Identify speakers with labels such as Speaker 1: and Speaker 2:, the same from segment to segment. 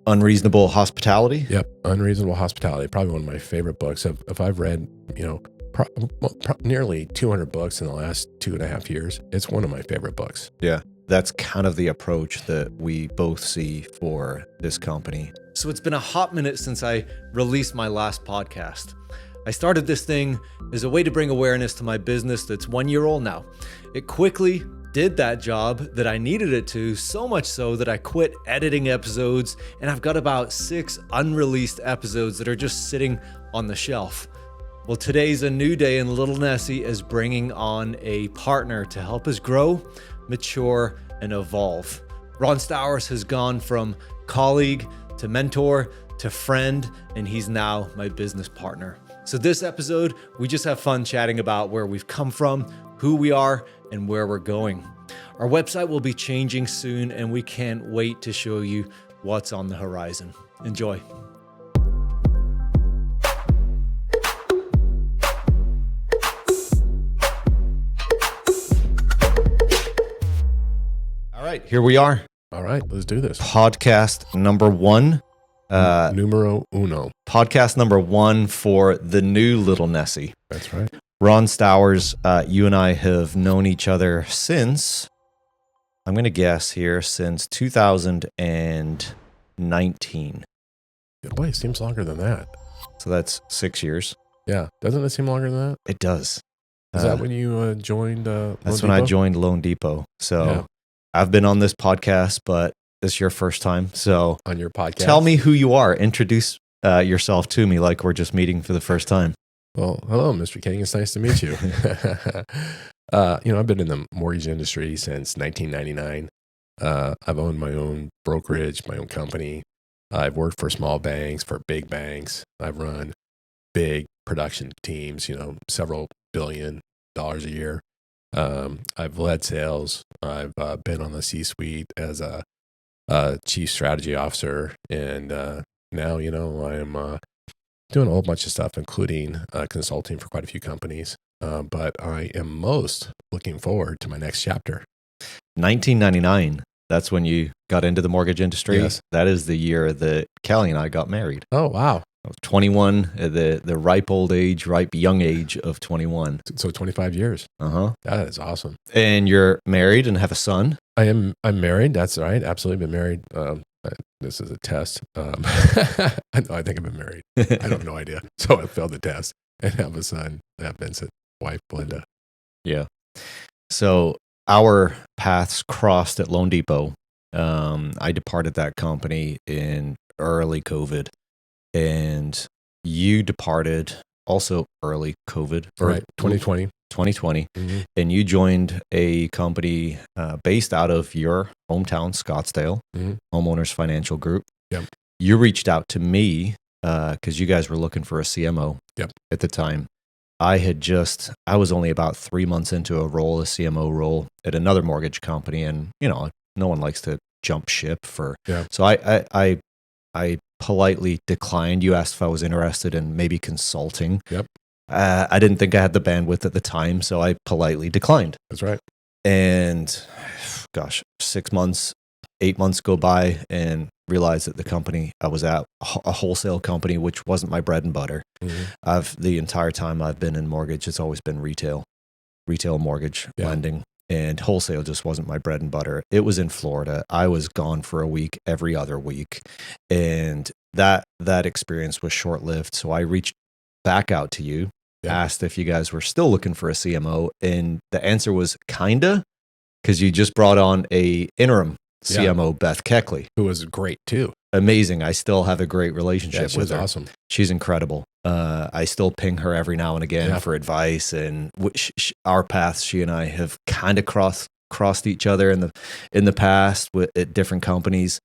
Speaker 1: Unreasonable Hospitality?
Speaker 2: Yep. Unreasonable Hospitality. Probably one of my favorite books. If I've read, nearly 200 books in the last 2.5 years, it's one of my favorite books.
Speaker 1: Yeah. That's kind of the approach that we both see for this company. So it's been a hot minute since I released my last podcast. I started this thing as a way to bring awareness to my business that's 1 year old now. It quickly did that job that I needed it to, so much so that I quit editing episodes, and I've got about 6 unreleased episodes that are just sitting on the shelf. Well, today's a new day, and Little Nessie is bringing on a partner to help us grow, mature, and evolve. Ron Stowers has gone from colleague to mentor to friend, and he's now my business partner. So this episode, we just have fun chatting about where we've come from, who we are, and where we're going. Our website will be changing soon, and we can't wait to show you what's on the horizon. Enjoy. All right, here we are.
Speaker 2: All right, let's do this.
Speaker 1: Podcast number 1.
Speaker 2: Numero uno.
Speaker 1: Podcast number 1 for the new Little Nessie.
Speaker 2: That's right.
Speaker 1: Ron Stowers, you and I have known each other since, I'm going to guess here, since 2019.
Speaker 2: Boy, it seems longer than that.
Speaker 1: So that's 6 years.
Speaker 2: Yeah. Doesn't it seem longer than that?
Speaker 1: It does.
Speaker 2: Is that when you joined
Speaker 1: That's when I joined Loan Depot. So yeah. I've been on this podcast, but this is your first time. So
Speaker 2: on your podcast,
Speaker 1: tell me who you are. Introduce yourself to me like we're just meeting for the first time.
Speaker 2: Well, hello, Mr. King. It's nice to meet you. I've been in the mortgage industry since 1999. I've owned my own brokerage, my own company. I've worked for small banks, for big banks. I've run big production teams, several $billion a year. I've led sales. I've been on the C-suite as a chief strategy officer. And now, I'm doing a whole bunch of stuff, including consulting for quite a few companies. But I am most looking forward to my next chapter.
Speaker 1: 1999. That's when you got into the mortgage industry.
Speaker 2: Yes.
Speaker 1: That is the year that Kelly and I got married.
Speaker 2: Oh, wow.
Speaker 1: I was 21, the ripe young age of 21.
Speaker 2: So 25 years.
Speaker 1: Uh-huh.
Speaker 2: That is awesome.
Speaker 1: And you're married and have a son?
Speaker 2: I'm married. That's right. Absolutely been married. This is a test. I think I've been married. I have no idea. So I failed the test and have a son, Vincent, wife, Belinda.
Speaker 1: Yeah. So our paths crossed at Loan Depot. I departed that company in early COVID, and you departed also early COVID.
Speaker 2: Right, 2020.
Speaker 1: 2020. Mm-hmm. And you joined a company based out of your hometown, Scottsdale, Homeowners Financial Group.
Speaker 2: Yep.
Speaker 1: You reached out to me because you guys were looking for a CMO at the time. I was only about 3 months into a CMO role at another mortgage company. And, no one likes to jump ship so I politely declined. You asked if I was interested in maybe consulting.
Speaker 2: Yep.
Speaker 1: I didn't think I had the bandwidth at the time, so I politely declined.
Speaker 2: That's right.
Speaker 1: And 6 months, 8 months go by, and realized that the company I was at, a wholesale company, which wasn't my bread and butter. Mm-hmm. The entire time I've been in mortgage, it's always been retail mortgage lending, and wholesale just wasn't my bread and butter. It was in Florida. I was gone for a week every other week, and that experience was short-lived. So I reached back out to you. Asked if you guys were still looking for a CMO, and the answer was kinda, because you just brought on a interim CMO, Beth Keckley,
Speaker 2: who was great too.
Speaker 1: Amazing. I still have a great relationship with her.
Speaker 2: Awesome.
Speaker 1: She's incredible. I still ping her every now and again for advice, and our paths, she and I have kind of crossed each other in the past at different companies.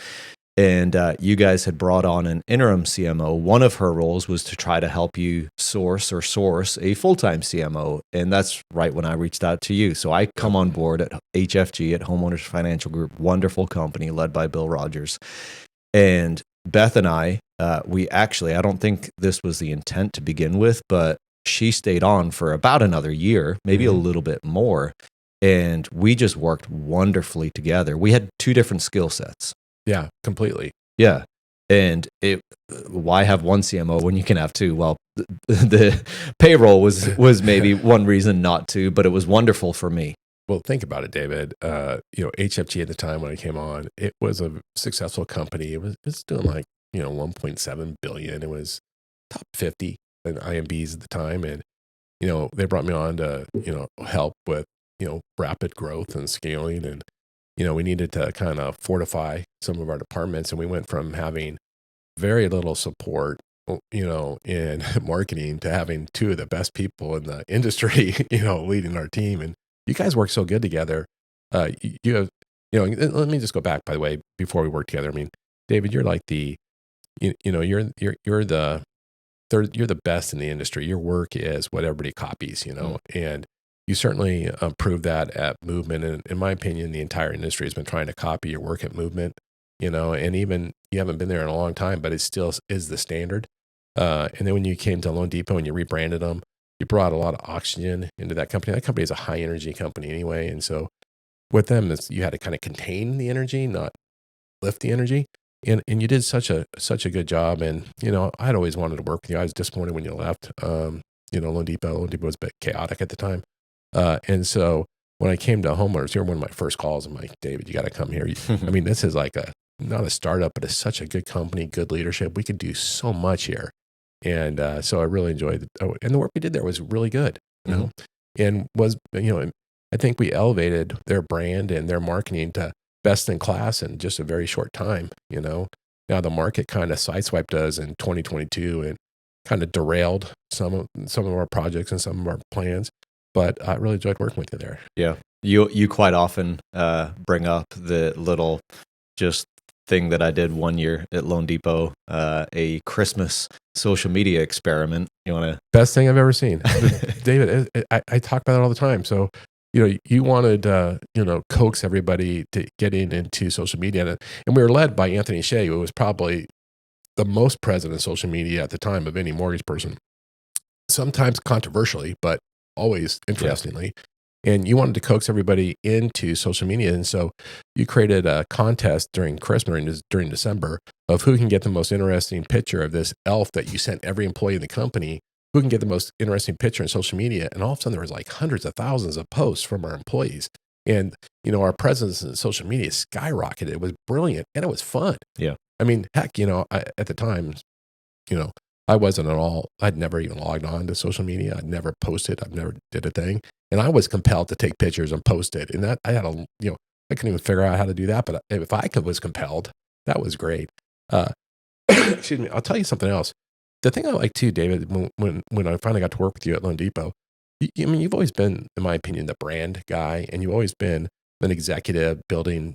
Speaker 1: And you guys had brought on an interim CMO. One of her roles was to try to help you source a full-time CMO. And that's right when I reached out to you. So I come on board at HFG, at Homeowners Financial Group, wonderful company led by Bill Rogers. And Beth and I don't think this was the intent to begin with, but she stayed on for about another year, maybe a little bit more. And we just worked wonderfully together. We had two different skill sets.
Speaker 2: Yeah, completely.
Speaker 1: Yeah. And why have one CMO when you can have two? Well, the payroll was maybe one reason not to, but it was wonderful for me.
Speaker 2: Well, think about it, David. HFG at the time when I came on, it was a successful company. It was doing like 1.7 billion. It was top 50 in IMBs at the time, and they brought me on to help with rapid growth and scaling, and we needed to kind of fortify some of our departments, and we went from having very little support in marketing to having two of the best people in the industry leading our team. And you guys work so good together. You have let me just go back, by the way, before we work together. I mean, David, you're like you're the third, you're the best in the industry. Your work is what everybody copies, and you certainly proved that at Movement. And in my opinion, the entire industry has been trying to copy your work at Movement, and even you haven't been there in a long time, but it still is the standard. And then when you came to Loan Depot and you rebranded them, you brought a lot of oxygen into that company. That company is a high energy company anyway. And so with them, you had to kind of contain the energy, not lift the energy. And you did such a good job. And, I'd always wanted to work with you. I was disappointed when you left. Loan Depot was a bit chaotic at the time. And so when I came to homeowners, you were one of my first calls. I'm like, David, you got to come here. I mean, this is like not a startup, but it's such a good company, good leadership. We could do so much here. And so I really enjoyed it. Oh, and the work we did there was really good, and was, I think we elevated their brand and their marketing to best in class in just a very short time. Now the market kind of sideswiped us in 2022 and kind of derailed some of our projects and some of our plans. But I really enjoyed working with you there.
Speaker 1: Yeah, you quite often bring up the little just thing that I did one year at Loan Depot, a Christmas social media experiment. You want to?
Speaker 2: Best thing I've ever seen. David, I talk about it all the time. So, you wanted, coax everybody to getting into social media. And we were led by Anthony Shea, who was probably the most present in social media at the time of any mortgage person. Sometimes controversially, but always interestingly. Yeah. And you wanted to coax everybody into social media. And so you created a contest during Christmas, during December, of who can get the most interesting picture of this elf that you sent every employee in the company, who can get the most interesting picture in social media. And all of a sudden there was like hundreds of thousands of posts from our employees. And, our presence in social media skyrocketed. It was brilliant and it was fun.
Speaker 1: Yeah.
Speaker 2: I mean, heck, at the time, I wasn't at all, I'd never even logged on to social media. I'd never posted. I've never did a thing. And I was compelled to take pictures and post it. And that I had I couldn't even figure out how to do that. But if was compelled, that was great. Excuse me. I'll tell you something else. The thing I like too, David, when I finally got to work with you at Loan Depot, you've always been, in my opinion, the brand guy, and you've always been an executive building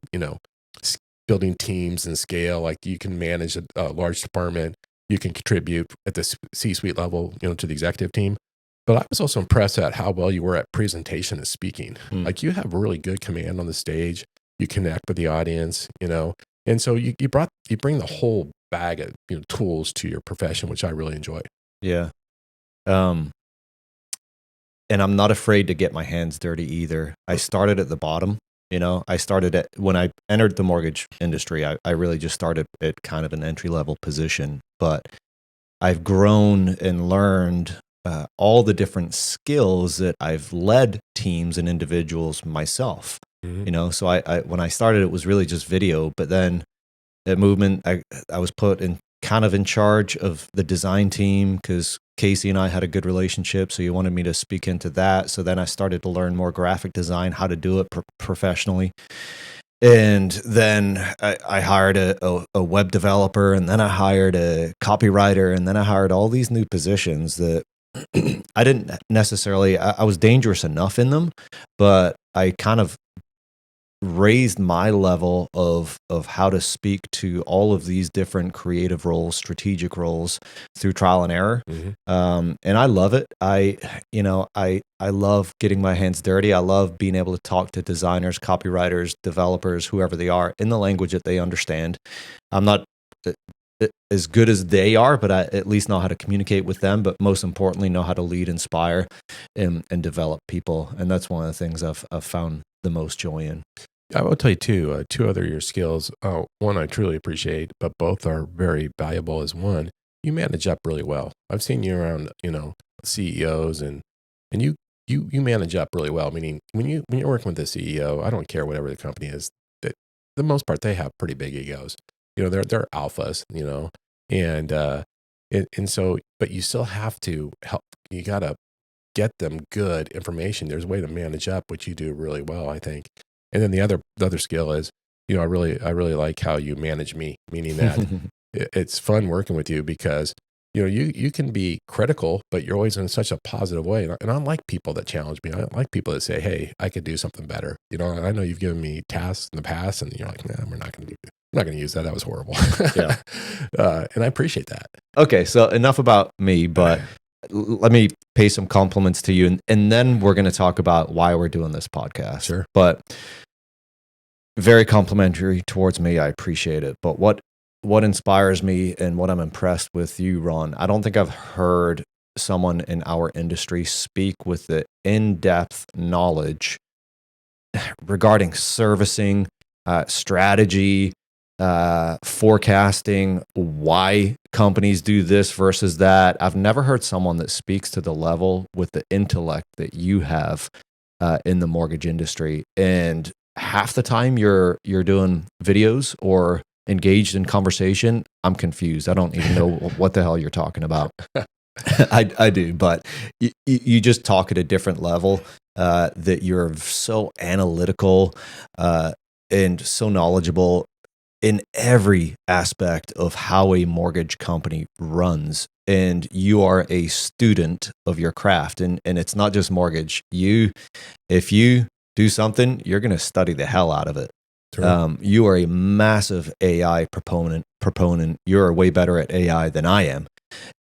Speaker 2: teams and scale. Like you can manage a large department. You can contribute at the C-suite level, to the executive team. But I was also impressed at how well you were at presentation and speaking. Like you have really good command on the stage. You connect with the audience, and so you bring the whole bag of tools to your profession, which I really enjoy.
Speaker 1: Yeah, and I'm not afraid to get my hands dirty either. I started at the bottom. I started when I entered the mortgage industry, I really just started at kind of an entry-level position, but I've grown and learned all the different skills that I've led teams and individuals myself. Mm-hmm. So I when I started, it was really just video, but then at Movement, I was put in kind of in charge of the design team because Casey and I had a good relationship, so you wanted me to speak into that. So then I started to learn more graphic design, how to do it professionally. And then I hired a web developer, and then I hired a copywriter, and then I hired all these new positions that I didn't necessarily, I was dangerous enough in them, but I kind of raised my level of how to speak to all of these different creative roles, strategic roles through trial and error. Mm-hmm. And I love it. I love getting my hands dirty. I love being able to talk to designers, copywriters, developers, whoever they are, in the language that they understand. I'm not as good as they are, but I at least know how to communicate with them, but most importantly, know how to lead, inspire, and develop people. And that's one of the things I've found the most joy in.
Speaker 2: I will tell you two other your skills. One I truly appreciate, but both are very valuable. Is one, you manage up really well. I've seen you around, CEOs, and you manage up really well. Meaning when you're working with the CEO, I don't care whatever the company is. That the most part they have pretty big egos. They're alphas. And and so, but you still have to help. You gotta get them good information. There's a way to manage up, which you do really well, I think. And then the other skill is, I really like how you manage me, meaning that it's fun working with you because you can be critical, but you're always in such a positive way. And I like people that challenge me. I like people that say, "Hey, I could do something better." I know you've given me tasks in the past, and you're like, "Nah, we're not going to do it. I'm not going to use that. That was horrible."
Speaker 1: Yeah.
Speaker 2: And I appreciate that.
Speaker 1: Okay, so enough about me, but let me pay some compliments to you, and then we're going to talk about why we're doing this podcast.
Speaker 2: Sure.
Speaker 1: But very complimentary towards me. I appreciate it. But what inspires me and what I'm impressed with you, Ron, I don't think I've heard someone in our industry speak with the in-depth knowledge regarding servicing, strategy, forecasting, why companies do this versus that. I've never heard someone that speaks to the level with the intellect that you have in the mortgage industry. And half the time you're doing videos or engaged in conversation, I'm confused. I don't even know what the hell you're talking about. I do, but you just talk at a different level, that you're so analytical and so knowledgeable in every aspect of how a mortgage company runs. And you are a student of your craft. And it's not just mortgage. If you do something, you're going to study the hell out of it.
Speaker 2: Sure.
Speaker 1: You are a massive AI proponent. You're way better at AI than I am.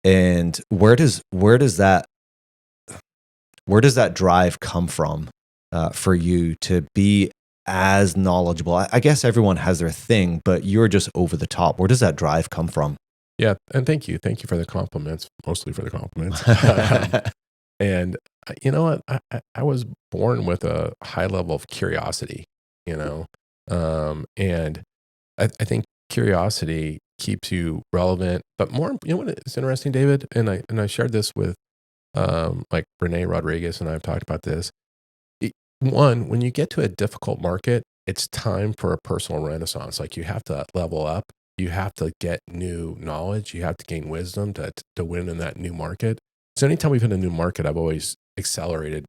Speaker 1: And where does that drive come from for you to be as knowledgeable? I guess everyone has their thing, but you're just over the top. Where does that drive come from?
Speaker 2: Yeah, and thank you for the compliments, mostly for the compliments. And you know what? I was born with a high level of curiosity, and I think curiosity keeps you relevant. But more, what is interesting, David, and I shared this with like Renee Rodriguez, and I've talked about this. One, when you get to a difficult market, it's time for a personal renaissance. Like you have to level up. You have to get new knowledge. You have to gain wisdom to win in that new market. So anytime we've hit a new market, I've always accelerated,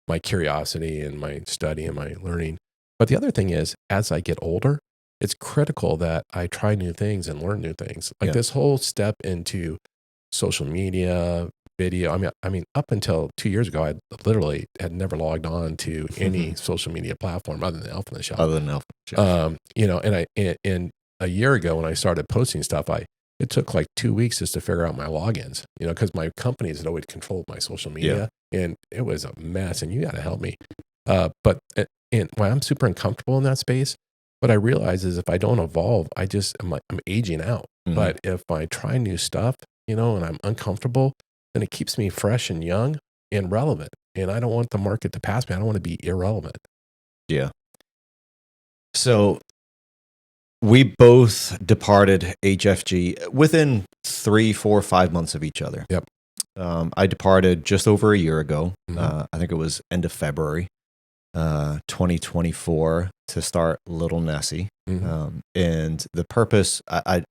Speaker 2: my curiosity and my study and my learning. But the other thing is, as I get older, it's critical that I try new things and learn new things. Like this whole step into social media, video. I mean, up until 2 years ago, I literally had never logged on to any social media platform other than Elf in the Shop. And a year ago when I started posting stuff, it took like 2 weeks just to figure out my logins, because my companies had always controlled my social media, and it was a mess. And you got to help me. But I'm super uncomfortable in that space. What I realize is if I don't evolve, I'm aging out. Mm-hmm. But if I try new stuff, and I'm uncomfortable, then it keeps me fresh and young and relevant. And I don't want the market to pass me. I don't want to be irrelevant.
Speaker 1: Yeah. So we both departed HFG within 3, 4, 5 months of each other.
Speaker 2: Yep.
Speaker 1: I departed just over a year ago.
Speaker 2: Mm-hmm.
Speaker 1: I think it was end of February, 2024, to start Little Nessie.
Speaker 2: Mm-hmm.
Speaker 1: And the purpose, I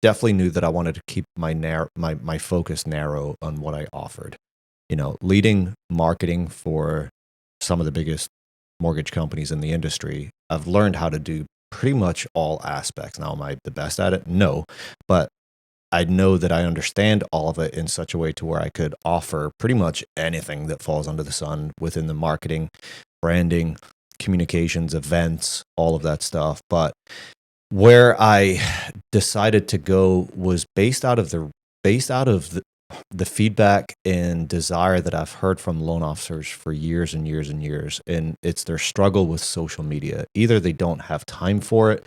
Speaker 1: definitely knew that I wanted to keep my focus narrow on what I offered. Leading marketing for some of the biggest mortgage companies in the industry. I've learned how to do pretty much all aspects. Now, am I the best at it? No, but I know that I understand all of it in such a way to where I could offer pretty much anything that falls under the sun within the marketing, branding, communications, events, all of that stuff. But where I decided to go was based out of the feedback and desire that I've heard from loan officers for years and years and years. And it's their struggle with social media. Either they don't have time for it,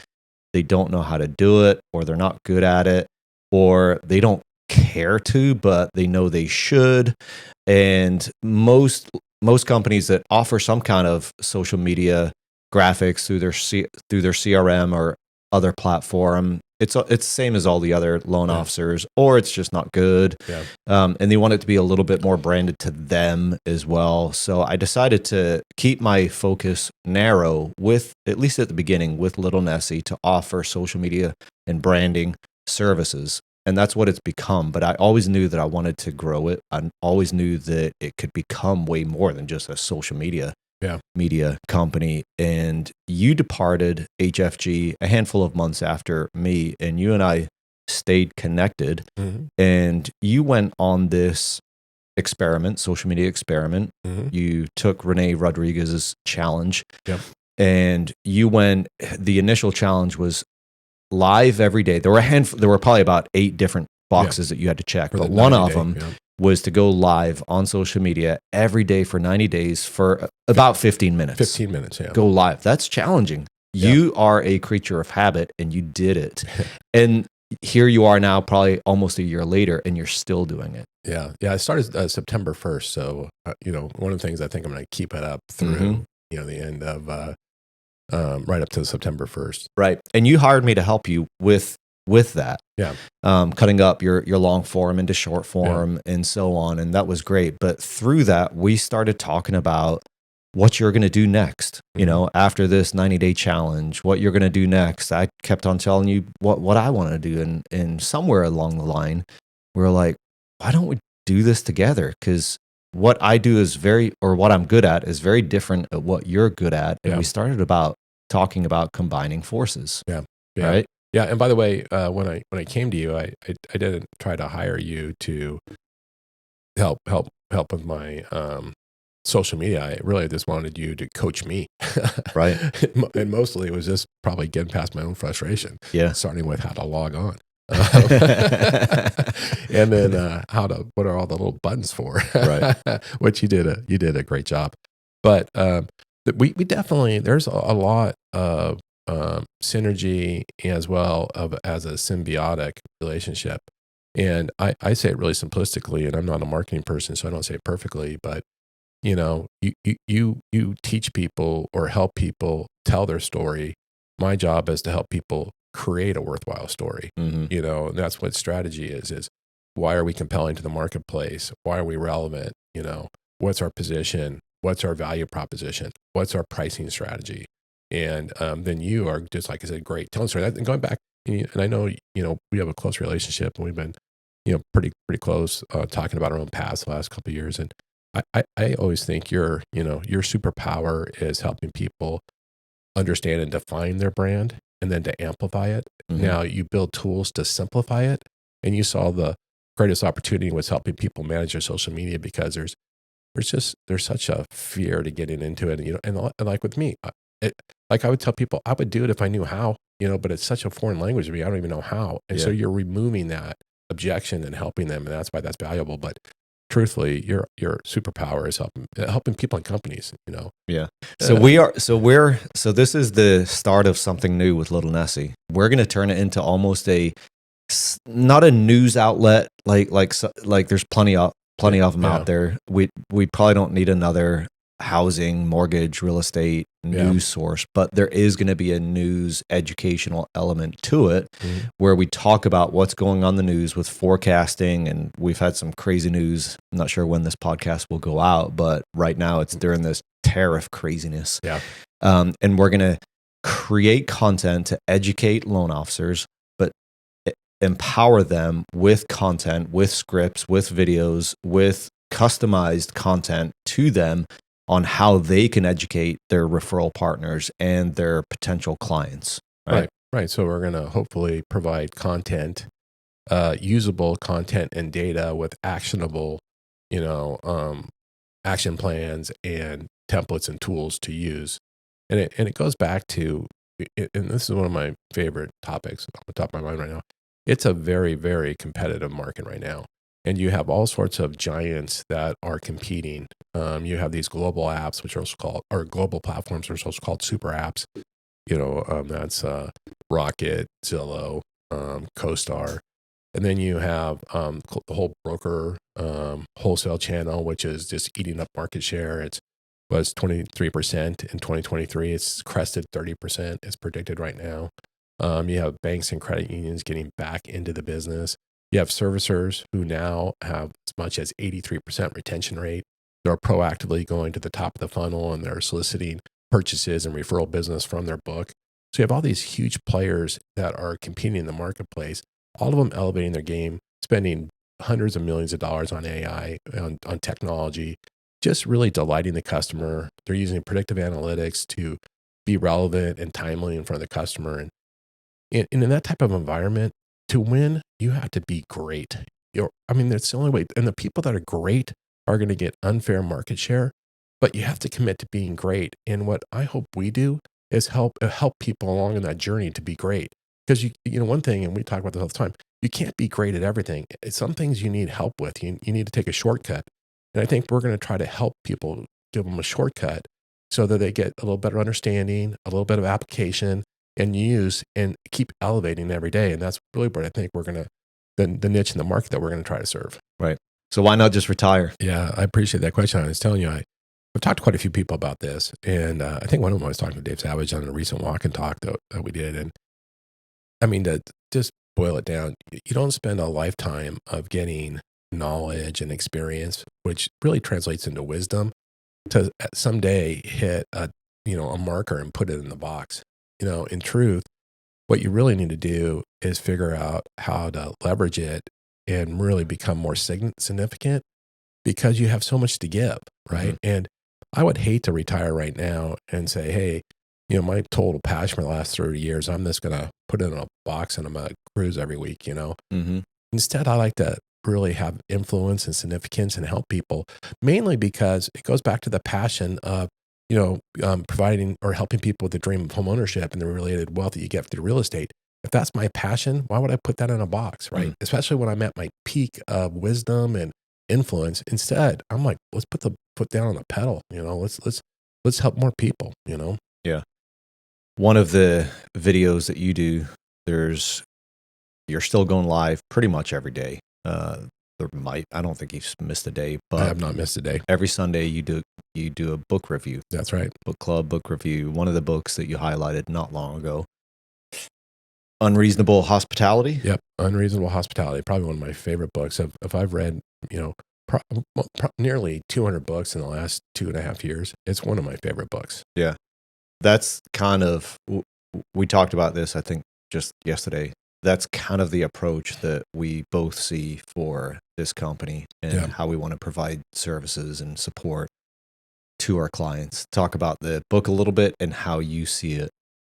Speaker 1: they don't know how to do it, or they're not good at it, or they don't care to, but they know they should. And most companies that offer some kind of social media graphics through their CRM or other platform. It's the same as all the other loan officers, or it's just not good.
Speaker 2: Yeah.
Speaker 1: And they want it to be a little bit more branded to them as well. So I decided to keep my focus narrow with, at least at the beginning, with Little Nessie to offer social media and branding services. And that's what it's become. But I always knew that I wanted to grow it. I always knew that it could become way more than just a social media company. And you departed HFG a handful of months after me, and you and I stayed connected. And you went on this experiment, social media experiment. You took Renee Rodriguez's challenge. And you went, the initial challenge was live every day. There were probably about 8 different boxes that you had to check, but one of them was to go live on social media every day for 90 days for about 15 minutes.
Speaker 2: 15 minutes,
Speaker 1: Go live. That's challenging. You are a creature of habit, and you did it. And here you are now, probably almost a year later, and you're still doing it.
Speaker 2: Yeah. I started September 1st. So, one of the things I think I'm going to keep it up through, the end of, right up to September 1st.
Speaker 1: Right. And you hired me to help you with that.
Speaker 2: Yeah.
Speaker 1: Cutting up your long form into short form and so on. And that was great. But through that, we started talking about what you're going to do next, after this 90-day challenge, what you're going to do next. I kept on telling you what I want to do. And somewhere along the line, we were like, why don't we do this together? Because what I do is what I'm good at is very different at what you're good at. And we started talking about combining forces. Right.
Speaker 2: Yeah. And by the way, when I came to you, I didn't try to hire you to help with my social media. I really just wanted you to coach me.
Speaker 1: Right.
Speaker 2: And mostly it was just probably getting past my own frustration.
Speaker 1: Yeah.
Speaker 2: Starting with how to log on. And then what are all the little buttons for?
Speaker 1: Right.
Speaker 2: Which you did a great job. But we definitely, there's a lot of synergy as well as a symbiotic relationship. And I say it really simplistically, and I'm not a marketing person, so I don't say it perfectly, but you teach people or help people tell their story. My job is to help people create a worthwhile story. And that's what strategy is why are we compelling to the marketplace? Why are we relevant? What's our position? What's our value proposition? What's our pricing strategy? And then you are, just like I said, great telling story. And going back, and I know, we have a close relationship, and we've been, pretty close, talking about our own paths the last couple of years. And I always think your superpower is helping people understand and define their brand, and then to amplify it. Now you build tools to simplify it. And you saw the greatest opportunity was helping people manage their social media, because there's such a fear to getting into it. And like with me, like I would tell people I would do it if I knew how, but it's such a foreign language to me. I don't even know how. And so you're removing that objection and helping them. And that's why that's valuable. But truthfully, your superpower is helping people and companies,
Speaker 1: Yeah. So this is the start of something new with Little Nessie. We're going to turn it into almost not a news outlet, like there's plenty of them out there. We probably don't need another housing, mortgage, real estate news source, but there is going to be a news educational element to it, where we talk about what's going on in the news with forecasting. And we've had some crazy news. I'm not sure when this podcast will go out, but right now it's during this tariff craziness. And we're going to create content to educate loan officers, but empower them with content, with scripts, with videos, with customized content to them on how they can educate their referral partners and their potential clients. Right.
Speaker 2: So we're going to hopefully provide content, usable content and data with actionable, action plans and templates and tools to use. And it goes back to, and this is one of my favorite topics on the top of my mind right now. It's a very, very competitive market right now. And you have all sorts of giants that are competing. You have these global apps, which are also called, or global platforms, which are also called super apps. That's Rocket, Zillow, CoStar. And then you have the whole broker wholesale channel, which is just eating up market share. It's was 23% in 2023. It's crested 30%. It's predicted right now. You have banks and credit unions getting back into the business. You have servicers who now have as much as 83% retention rate. They're proactively going to the top of the funnel and they're soliciting purchases and referral business from their book. So you have all these huge players that are competing in the marketplace, all of them elevating their game, spending hundreds of millions of dollars on AI, on technology, just really delighting the customer. They're using predictive analytics to be relevant and timely in front of the customer. And in that type of environment, to win, you have to be great. That's the only way. And the people that are great are going to get unfair market share, but you have to commit to being great. And what I hope we do is help people along in that journey to be great. Because one thing, and we talk about this all the time, you can't be great at everything. Some things you need help with. You need to take a shortcut. And I think we're going to try to help people, give them a shortcut so that they get a little better understanding, a little bit of application and use and keep elevating every day. And that's really what I think we're going to, the niche in the market that we're going to try to serve.
Speaker 1: Right. So why not just retire?
Speaker 2: Yeah, I appreciate that question. I was telling you, I've talked to quite a few people about this. And I think one of them I was talking to Dave Savage on a recent walk and talk that we did. And to just boil it down, you don't spend a lifetime of getting knowledge and experience, which really translates into wisdom, to someday hit a marker and put it in the box. In truth, what you really need to do is figure out how to leverage it and really become more significant because you have so much to give, right? Mm-hmm. And I would hate to retire right now and say, hey, my total passion for the last 30 years, I'm just going to put it in a box and I'm going to cruise every week,
Speaker 1: Mm-hmm.
Speaker 2: Instead, I like to really have influence and significance and help people, mainly because it goes back to the passion of, providing or helping people with the dream of homeownership and the related wealth that you get through real estate. If that's my passion, why would I put that in a box, right? Mm-hmm. Especially when I'm at my peak of wisdom and influence. Instead, I'm like, let's put the foot down on the pedal, let's help more people,
Speaker 1: Yeah. One of the videos that you do, you're still going live pretty much every day. I don't think you've missed a day, but
Speaker 2: I have not missed a day.
Speaker 1: Every Sunday you do a book review.
Speaker 2: That's right.
Speaker 1: Book club, book review. One of the books that you highlighted not long ago, Unreasonable Hospitality.
Speaker 2: Yep. Unreasonable Hospitality. Probably one of my favorite books. If I've read, nearly 200 books in the last 2.5 years, it's one of my favorite books.
Speaker 1: Yeah. That's kind of, we talked about this, I think, just yesterday. That's kind of the approach that we both see for this company and how we want to provide services and support to our clients. Talk about the book a little bit and how you see it.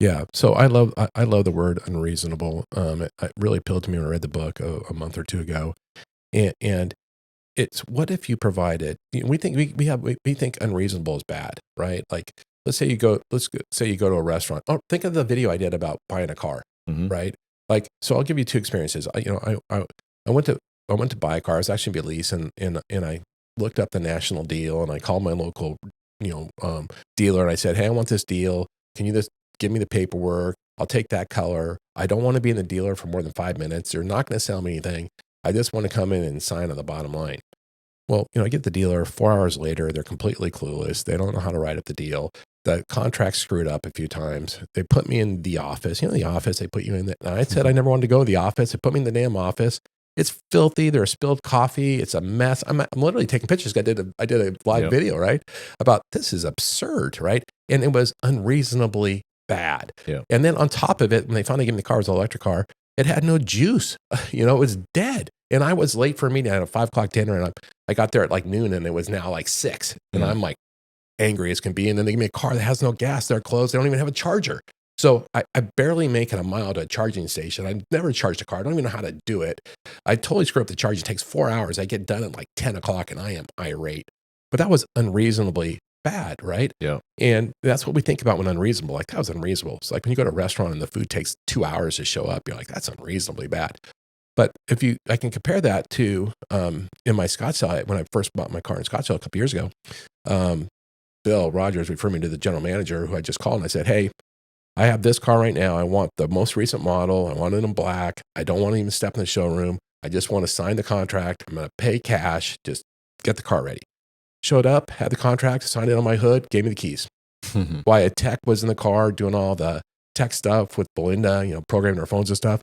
Speaker 2: Yeah. So I love the word unreasonable. It really appealed to me when I read the book a month or two ago. And it's, what if you provided, we think unreasonable is bad, right? Like, let's say you go to a restaurant. Oh, think of the video I did about buying a car,
Speaker 1: mm-hmm.
Speaker 2: right? Like, so I'll give you two experiences. I went to buy a car. I was actually going to be a lease, and I looked up the national deal, and I called my local, dealer, and I said, hey, I want this deal. Can you just give me the paperwork? I'll take that color. I don't want to be in the dealer for more than 5 minutes. They're not going to sell me anything. I just want to come in and sign on the bottom line. Well, I get the dealer 4 hours later. They're completely clueless. They don't know how to write up the deal. The contract screwed up a few times. They put me in the office. The office, they put you in. And I said I never wanted to go to the office. They put me in the damn office. It's filthy. There's spilled coffee. It's a mess. I'm literally taking pictures. I did a live video, right? About this is absurd, right? And it was unreasonably bad.
Speaker 1: Yeah.
Speaker 2: And then on top of it, when they finally gave me the car, it was an electric car. It had no juice. It was dead. And I was late for a meeting. I had a 5 o'clock dinner, and I got there at like noon, and it was now like 6. And I'm like angry as can be. And then they give me a car that has no gas. They're closed. They don't even have a charger. So I barely make it a mile to a charging station. I've never charged a car. I don't even know how to do it. I totally screw up the charge. It takes 4 hours. I get done at like 10 o'clock, and I am irate. But that was unreasonably bad, right?
Speaker 1: Yeah.
Speaker 2: And that's what we think about when unreasonable. Like, that was unreasonable. It's like when you go to a restaurant and the food takes 2 hours to show up, you're like, that's unreasonably bad. But I can compare that to in my Scottsdale, when I first bought my car in Scottsdale a couple years ago, Bill Rogers referred me to the general manager, who I just called, and I said, hey, I have this car right now. I want the most recent model. I want it in black. I don't want to even step in the showroom. I just want to sign the contract. I'm going to pay cash. Just get the car ready. showed up, had the contract, signed it on my hood, gave me the keys. Why a tech was in the car doing all the tech stuff with Belinda, programming her phones and stuff.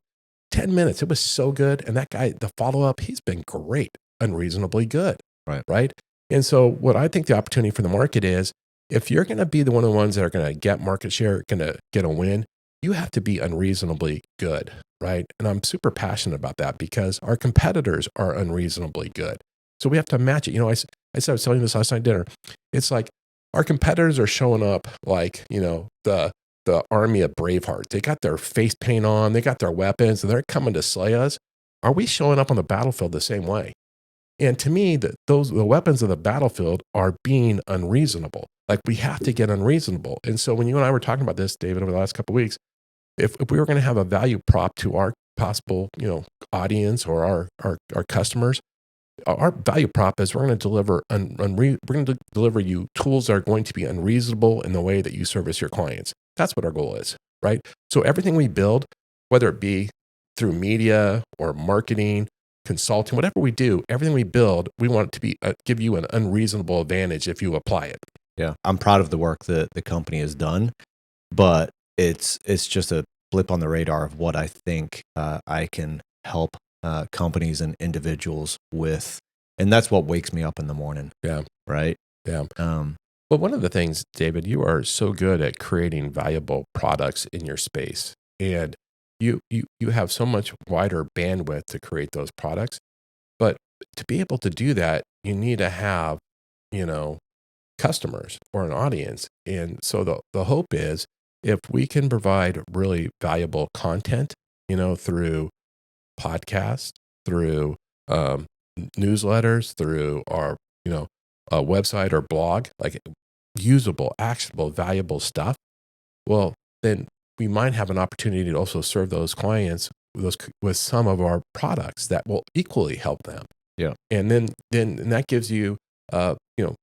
Speaker 2: 10 minutes. It was so good. And that guy, the follow-up, he's been great, unreasonably good.
Speaker 1: Right.
Speaker 2: Right. And so what I think the opportunity for the market is, if you're going to be one of the ones that are going to get market share, going to get a win, you have to be unreasonably good. Right. And I'm super passionate about that because our competitors are unreasonably good. So we have to match it. I said, I was telling you this last night at dinner. It's like our competitors are showing up like, the army of Braveheart. They got their face paint on, they got their weapons, and they're coming to slay us. Are we showing up on the battlefield the same way? And to me, the weapons of the battlefield are being unreasonable. Like, we have to get unreasonable. And so when you and I were talking about this, David, over the last couple of weeks, if we were going to have a value prop to our possible, audience or our customers, our value prop is we're going to deliver you tools that are going to be unreasonable in the way that you service your clients. That's what our goal is, right? So everything we build, whether it be through media or marketing, consulting, whatever we do, everything we build, we want it to be give you an unreasonable advantage if you apply it.
Speaker 1: Yeah, I'm proud of the work that the company has done, but it's just a blip on the radar of what I think I can help companies and individuals with, and that's what wakes me up in the morning.
Speaker 2: Yeah.
Speaker 1: Right.
Speaker 2: Yeah. Well, one of the things, David, you are so good at creating valuable products in your space, and you have so much wider bandwidth to create those products. But to be able to do that, you need to have, customers or an audience. And so the hope is, if we can provide really valuable content, through podcasts, through newsletters, through our, website or blog, like usable, actionable, valuable stuff, well, then we might have an opportunity to also serve those clients with some of our products that will equally help them.
Speaker 1: Yeah.
Speaker 2: And then that gives you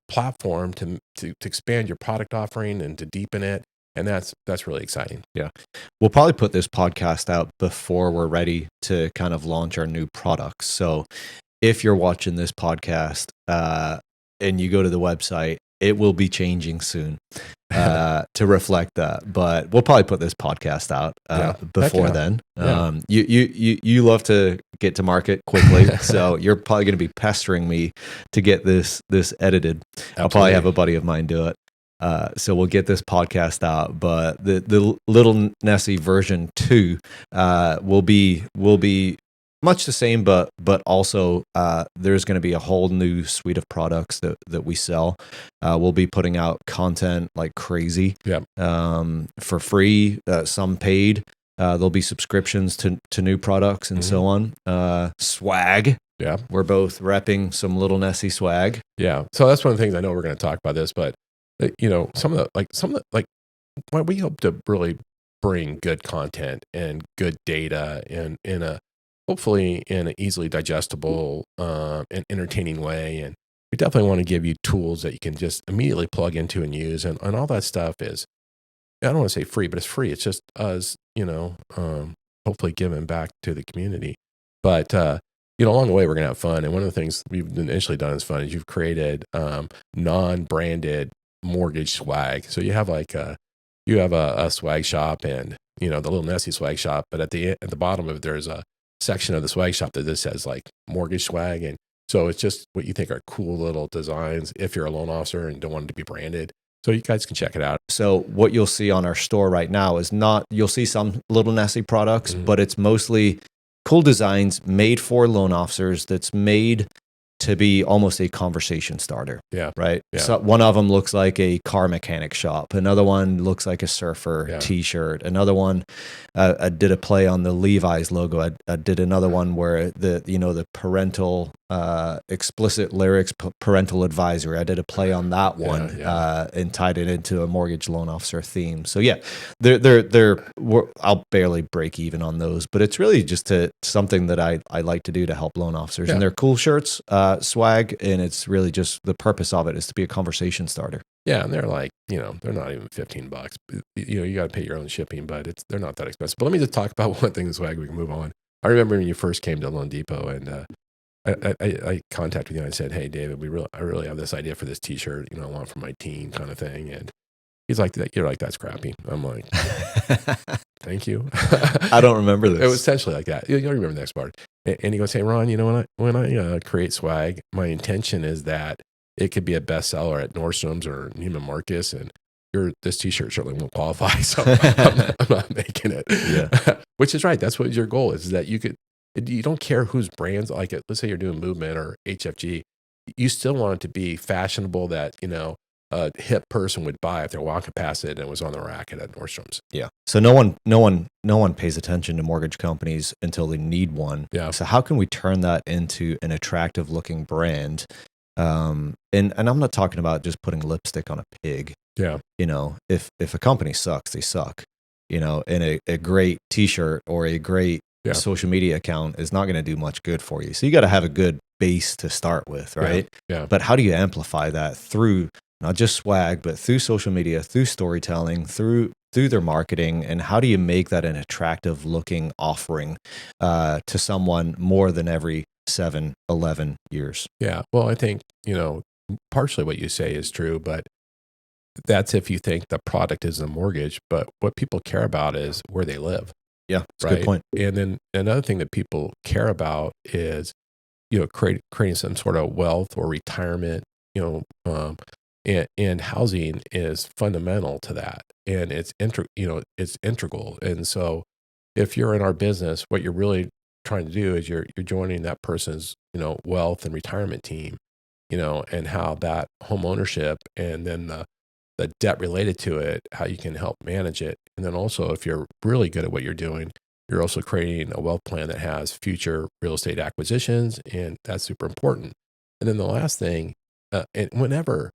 Speaker 2: platform to expand your product offering and to deepen it. And that's really exciting.
Speaker 1: Yeah. We'll probably put this podcast out before we're ready to kind of launch our new products. So if you're watching this podcast and you go to the website, it will be changing soon to reflect that. But we'll probably put this podcast out before then.
Speaker 2: Yeah.
Speaker 1: You love to get to market quickly, so you're probably going to be pestering me to get this edited.
Speaker 2: Absolutely.
Speaker 1: I'll probably have a buddy of mine do it. So we'll get this podcast out, but the Little Nessie version 2 will be much the same, but also there's going to be a whole new suite of products that we sell. We'll be putting out content like crazy, for free, some paid. There'll be subscriptions to new products and so on. Swag.
Speaker 2: Yeah,
Speaker 1: we're both repping some Little Nessie swag.
Speaker 2: Yeah, so that's one of the things. I know we're going to talk about this, but some of the when we hope to really bring good content and good data and hopefully in an easily digestible and entertaining way. And we definitely want to give you tools that you can just immediately plug into and use. And all that stuff is, I don't want to say free, but it's free. It's just us, hopefully giving back to the community. But, along the way, we're going to have fun. And one of the things we've initially done as fun is you've created non-branded mortgage swag. So you have a swag shop and, the Little Nessie swag shop. But at the bottom of it, there's a section of the swag shop that just says like mortgage swag. And so it's just what you think are cool little designs if you're a loan officer and don't want it to be branded. So you guys can check it out.
Speaker 1: So what you'll see on our store right now is you'll see some Little Nessie products, but it's mostly cool designs made for loan officers that's made to be almost a conversation starter.
Speaker 2: Yeah.
Speaker 1: Right.
Speaker 2: Yeah.
Speaker 1: So one of them looks like a car mechanic shop. Another one looks like a surfer t-shirt. Another one, I did a play on the Levi's logo. I did another one where the parental, explicit lyrics, parental advisory. I did a play on that one and tied it into a mortgage loan officer theme. So yeah, I'll barely break even on those, but it's really just something that I like to do to help loan officers. And they're cool shirts, swag, and it's really just the purpose of it is to be a conversation starter.
Speaker 2: Yeah, and they're like, they're not even $15. You got to pay your own shipping, but they're not that expensive. But let me just talk about one thing, swag. We can move on. I remember when you first came to Loan Depot, and I contacted you and I said, hey, David, I really have this idea for this t-shirt, I want for my team kind of thing. And he's like, you're like, that's crappy. I'm like, thank you.
Speaker 1: I don't remember this.
Speaker 2: It was essentially like that. You don't remember the next part. And he goes, hey, Ron, when I create swag, my intention is that it could be a bestseller at Nordstrom's or Neiman Marcus, and this t-shirt certainly won't qualify, so I'm not making it.
Speaker 1: Yeah.
Speaker 2: Which is right. That's what your goal is that you don't care whose brands, like it. Let's say you're doing Movement or HFG, you still want it to be fashionable that, a hip person would buy if they're walking past it and it was on the rack at Nordstrom's.
Speaker 1: Yeah. So no one pays attention to mortgage companies until they need one.
Speaker 2: Yeah.
Speaker 1: So how can we turn that into an attractive looking brand? And I'm not talking about just putting lipstick on a pig.
Speaker 2: Yeah.
Speaker 1: If a company sucks, they suck. And a great t-shirt or a great social media account is not going to do much good for you. So you got to have a good base to start with, right?
Speaker 2: Yeah.
Speaker 1: But how do you amplify that through not just swag, but through social media, through storytelling, through their marketing, and how do you make that an attractive looking offering to someone more than every 7-11 years?
Speaker 2: Yeah. Well, I think, partially what you say is true, but that's if you think the product is a mortgage, but what people care about is where they live.
Speaker 1: Yeah, that's
Speaker 2: right?
Speaker 1: a good point.
Speaker 2: And then another thing that people care about is, creating some sort of wealth or retirement, and housing is fundamental to that. And it's integral. And so if you're in our business, what you're really trying to do is you're joining that person's, wealth and retirement team, and how that home ownership and then the debt related to it, how you can help manage it. And then also, if you're really good at what you're doing, you're also creating a wealth plan that has future real estate acquisitions, and that's super important. And then the last thing, and whenever,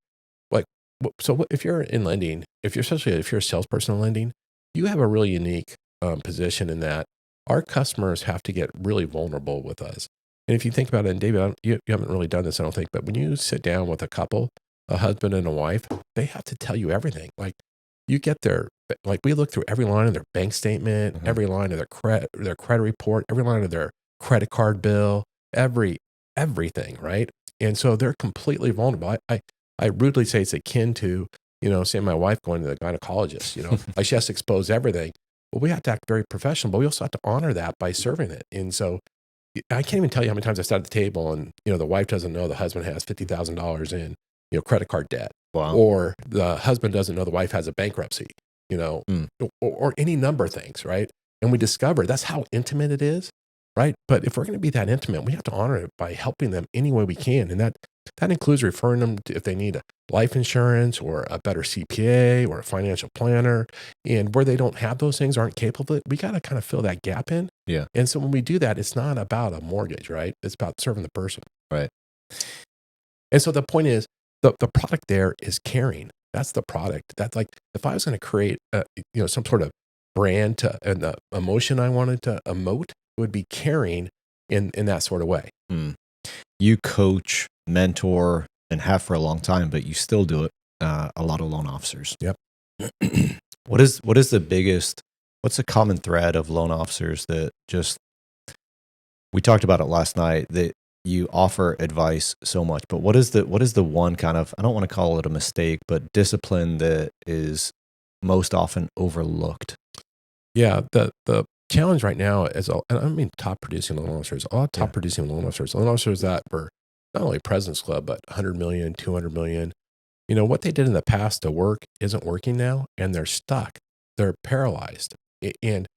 Speaker 2: if you're in lending, especially if you're a salesperson in lending, you have a really unique position in that our customers have to get really vulnerable with us. And if you think about it, and David, you haven't really done this, I don't think, but when you sit down with a couple, a husband and a wife, they have to tell you everything. Like you get we look through every line of their bank statement, every line of their credit report, every line of their credit card bill, everything, right? And so they're completely vulnerable. I rudely say it's akin to, say my wife going to the gynecologist, like she has to expose everything. Well, we have to act very professional, but we also have to honor that by serving it. And so I can't even tell you how many times I sat at the table and, the wife doesn't know the husband has $50,000 in, credit card debt.
Speaker 1: Wow.
Speaker 2: Or the husband doesn't know the wife has a bankruptcy, or any number of things, right? And we discover that's how intimate it is, right? But if we're going to be that intimate, we have to honor it by helping them any way we can. And that includes referring them to if they need a life insurance or a better CPA or a financial planner. And where they don't have those things, aren't capable of it, we got to kind of fill that gap in.
Speaker 1: Yeah.
Speaker 2: And so when we do that, it's not about a mortgage, right? It's about serving the person.
Speaker 1: Right.
Speaker 2: And so the point is, the product there is caring. That's the product. That's like, if I was going to create some sort of brand and the emotion I wanted to emote, it would be caring in that sort of way.
Speaker 1: You coach, mentor, and have for a long time, but you still do it a lot of loan officers.
Speaker 2: Yep.
Speaker 1: What is what's the common thread of loan officers that we talked about it last night, that you offer advice so much, but what is the one kind of, I don't want to call it a mistake, but discipline that is most often overlooked?
Speaker 2: Yeah. The challenge right now is, and I mean top producing loan officers, producing loan officers that were not only President's Club, but 100 million, 200 million. What they did in the past to work isn't working now, and they're stuck. They're paralyzed. And,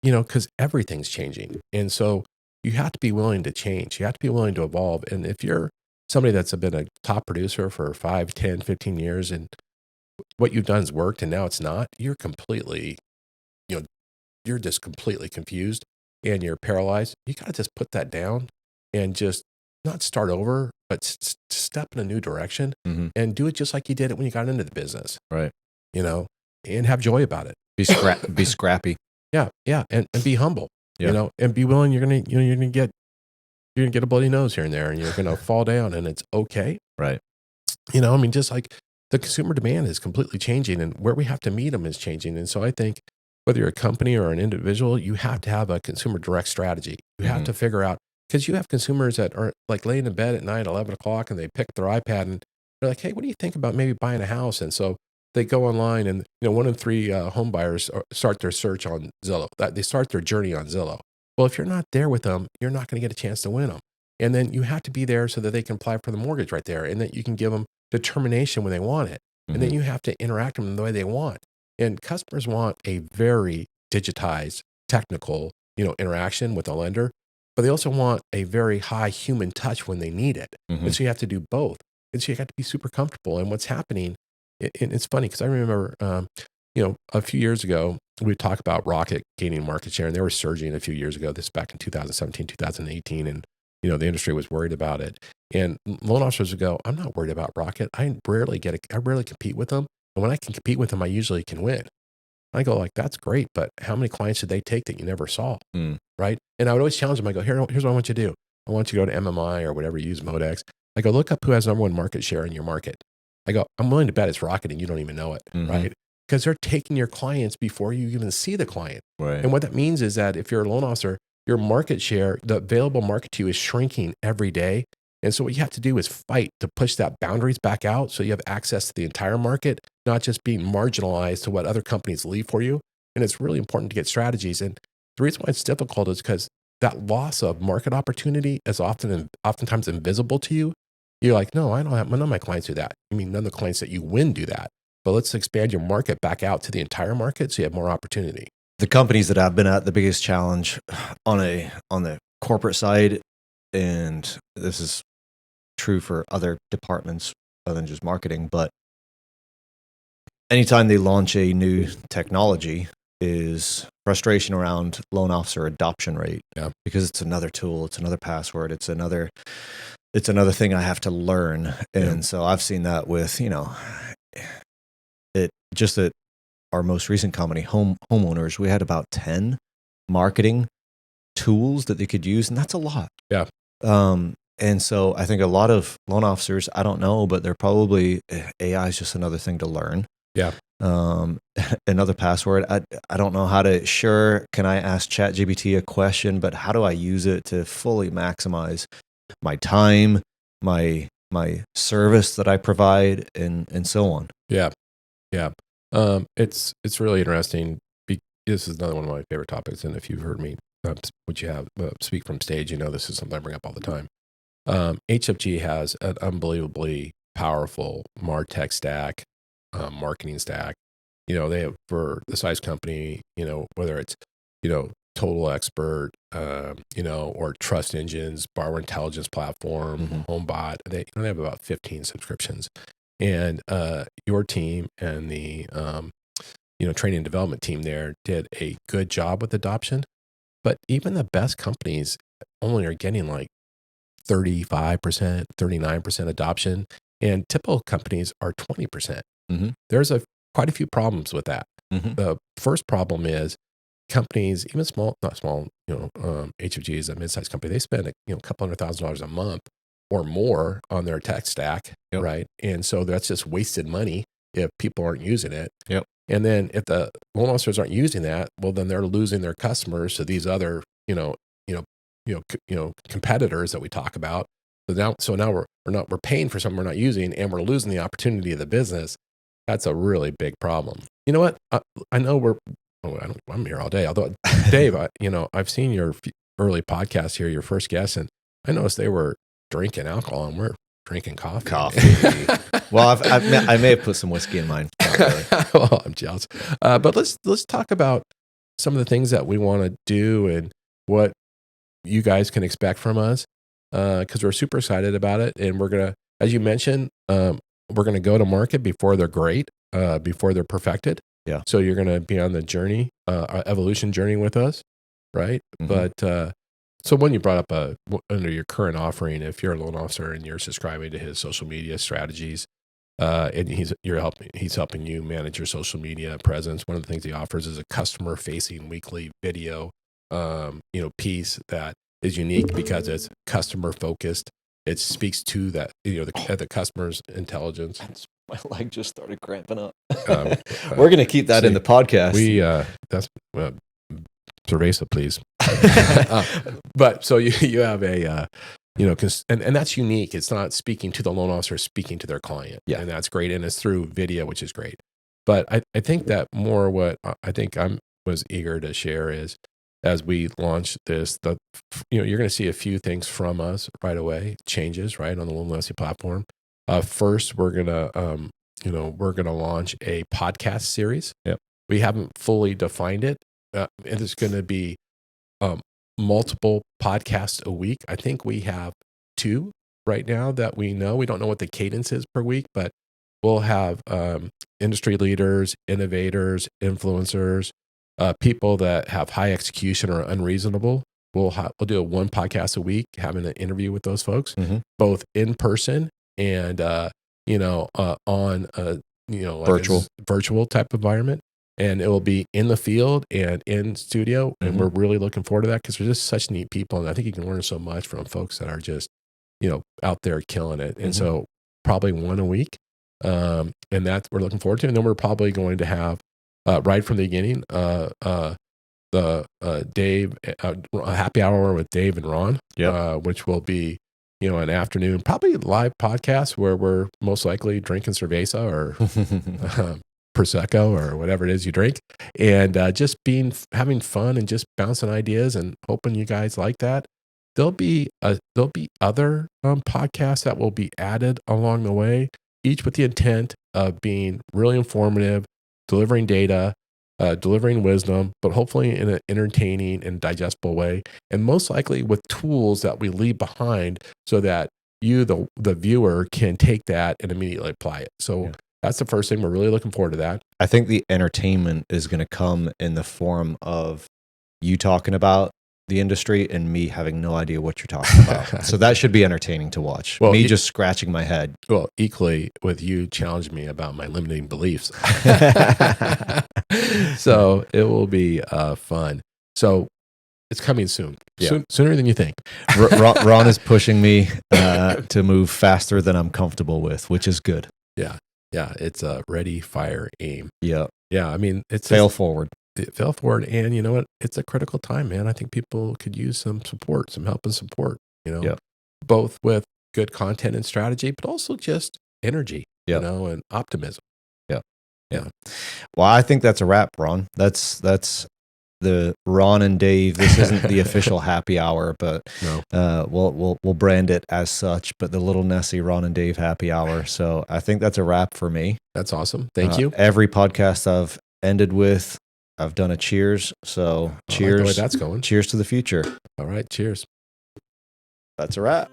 Speaker 2: because everything's changing. And so you have to be willing to change. You have to be willing to evolve. And if you're somebody that's been a top producer for 5, 10, 15 years, and what you've done has worked and now it's not, you're completely, you're just completely confused and you're paralyzed. You got to just put that down and just not start over, but step in a new direction and do it just like you did it when you got into the business.
Speaker 1: Right.
Speaker 2: And have joy about it.
Speaker 1: Be scrappy.
Speaker 2: Yeah. And be humble.
Speaker 1: Yeah.
Speaker 2: And be willing. You're gonna get a bloody nose here and there, and you're gonna fall down, and it's okay.
Speaker 1: Right.
Speaker 2: Just like the consumer demand is completely changing, and where we have to meet them is changing. And so I think whether you're a company or an individual, you have to have a consumer direct strategy. You have to figure out because you have consumers that are like laying in bed at night, 11 o'clock, and they pick their iPad and they're like, hey, what do you think about maybe buying a house? And so they go online and, 1 in 3 home buyers start their search on Zillow. They start their journey on Zillow. Well, if you're not there with them, you're not going to get a chance to win them. And then you have to be there so that they can apply for the mortgage right there, and that you can give them determination when they want it. And then you have to interact with them the way they want. And customers want a very digitized, technical, interaction with a lender, but they also want a very high human touch when they need it. And so you have to do both. And so you got to be super comfortable. And what's happening, and it's funny because I remember, a few years ago, we talked about Rocket gaining market share, and they were surging a few years ago, this back in 2017, 2018. And, the industry was worried about it. And loan officers would go, I'm not worried about Rocket. I rarely compete with them. And when I can compete with them, I usually can win. I go like, that's great, but how many clients did they take that you never saw, right? And I would always challenge them. I go, here's what I want you to do. I want you to go to MMI or whatever you use, Modex. I go, look up who has number one market share in your market. I go, I'm willing to bet it's Rocket and you don't even know it, right? Because they're taking your clients before you even see the client.
Speaker 1: Right.
Speaker 2: And what that means is that if you're a loan officer, your market share, the available market to you is shrinking every day. And so what you have to do is fight to push that boundaries back out so you have access to the entire market, not just being marginalized to what other companies leave for you. And it's really important to get strategies. And the reason why it's difficult is because that loss of market opportunity is oftentimes invisible to you. You're like, no, I don't have, none of my clients do that. I mean, none of the clients that you win do that. But let's expand your market back out to the entire market so you have more opportunity.
Speaker 1: The companies that I've been at, the biggest challenge on the corporate side, and this is true for other departments other than just marketing, but anytime they launch a new technology, is frustration around loan officer adoption rate.
Speaker 2: Yeah.
Speaker 1: Because it's another tool, it's another password, it's another thing I have to learn. And so I've seen that with, it just at our most recent company, homeowners, we had about 10 marketing tools that they could use, and that's a lot.
Speaker 2: Yeah.
Speaker 1: And so I think a lot of loan officers, I don't know, but they're probably, AI is just another thing to learn.
Speaker 2: Yeah.
Speaker 1: Another password. I don't know how to, can I ask ChatGPT a question, but how do I use it to fully maximize my time, my service that I provide, and so on?
Speaker 2: Yeah. Yeah. It's really interesting. This is another one of my favorite topics. And if you've heard me, speak from stage, this is something I bring up all the time. HFG has an unbelievably powerful MarTech stack, marketing stack. They have, for the size company, whether it's, Total Expert, or Trust Engines, Borrower Intelligence Platform, HomeBot, they have about 15 subscriptions. And your team and the training and development team there did a good job with adoption. But even the best companies only are getting like 35%, 39% adoption, and typical companies are 20%. There's quite a few problems with that. The first problem is companies, even not small, HFG is a mid-sized company. They spend a couple $100,000 a month or more on their tech stack, right? And so that's just wasted money if people aren't using it.
Speaker 1: Yep.
Speaker 2: And then if the loan officers aren't using that, well, then they're losing their customers to these other, competitors that we talk about. So now we're paying for something we're not using, and we're losing the opportunity of the business. That's a really big problem. You know what? I know I'm here all day. Although Dave, I've seen your early podcast here, your first guest, and I noticed they were drinking alcohol and we're drinking coffee.
Speaker 1: Well, I may have put some whiskey in mine. Really.
Speaker 2: Well, I'm jealous. But let's talk about some of the things that we want to do and what you guys can expect from us, because we're super excited about it. And we're going to, as you mentioned, we're going to go to market before they're great, before they're perfected.
Speaker 1: Yeah.
Speaker 2: So you're going to be on the journey, evolution journey with us, right? But so when you brought up under your current offering, if you're a loan officer and you're subscribing to his social media strategies, and he's helping you manage your social media presence. One of the things he offers is a customer-facing weekly video, piece that is unique because it's customer-focused. It speaks to that, the customer's intelligence.
Speaker 1: My leg just started cramping up. We're going to keep that in the podcast.
Speaker 2: That's cerveza, please. But so you have a, and that's unique. It's not speaking to the loan officer, it's speaking to their client.
Speaker 1: Yeah.
Speaker 2: And that's great. And it's through video, which is great. But I think that more what I think was eager to share is as we launch this, you're going to see a few things from us right away, changes, right, on the Loan Lessee platform. First, we're going to launch a podcast series.
Speaker 1: Yep.
Speaker 2: We haven't fully defined it. It's going to be multiple podcasts a week. I think we have 2 right now that we know. We don't know what the cadence is per week, but we'll have industry leaders, innovators, influencers, people that have high execution or unreasonable. We'll do one podcast a week, having an interview with those folks, both in person and on like virtual type environment. And it will be in the field and in studio. And we're really looking forward to that because they're just such neat people. And I think you can learn so much from folks that are just, out there killing it. And so probably one a week. And that we're looking forward to. And then we're probably going to have, right from the beginning, the Dave, a happy hour with Dave and Ron, which will be, an afternoon, probably live podcast where we're most likely drinking cerveza or Prosecco or whatever it is you drink, and just having fun and just bouncing ideas and hoping you guys like that. There'll be other podcasts that will be added along the way, each with the intent of being really informative, delivering data, delivering wisdom, but hopefully in an entertaining and digestible way, and most likely with tools that we leave behind so that you, the viewer, can take that and immediately apply it. So that's the first thing. We're really looking forward to that.
Speaker 1: I think the entertainment is going to come in the form of you talking about the industry and me having no idea what you're talking about. So that should be entertaining to watch. Well, me just scratching my head.
Speaker 2: Well, equally with you challenging me about my limiting beliefs. So it will be fun. So it's coming soon. Sooner than you think.
Speaker 1: Ron is pushing me to move faster than I'm comfortable with, which is good.
Speaker 2: Yeah, it's a ready, fire, aim.
Speaker 1: Yeah.
Speaker 2: I mean, it's
Speaker 1: fail forward.
Speaker 2: And you know what? It's a critical time, man. I think people could use some support, some help and support, both with good content and strategy, but also just energy, and optimism.
Speaker 1: Yeah. Well, I think that's a wrap, Ron. That's the Ron and Dave. This isn't the official happy hour, but we'll brand it as such. But the Little Nessie Ron and Dave happy hour. So I think that's a wrap for me.
Speaker 2: That's awesome. Thank you.
Speaker 1: Every podcast I've ended with, I've done a cheers. So cheers.
Speaker 2: I like the way that's going.
Speaker 1: Cheers to the future.
Speaker 2: All right. Cheers.
Speaker 1: That's a wrap.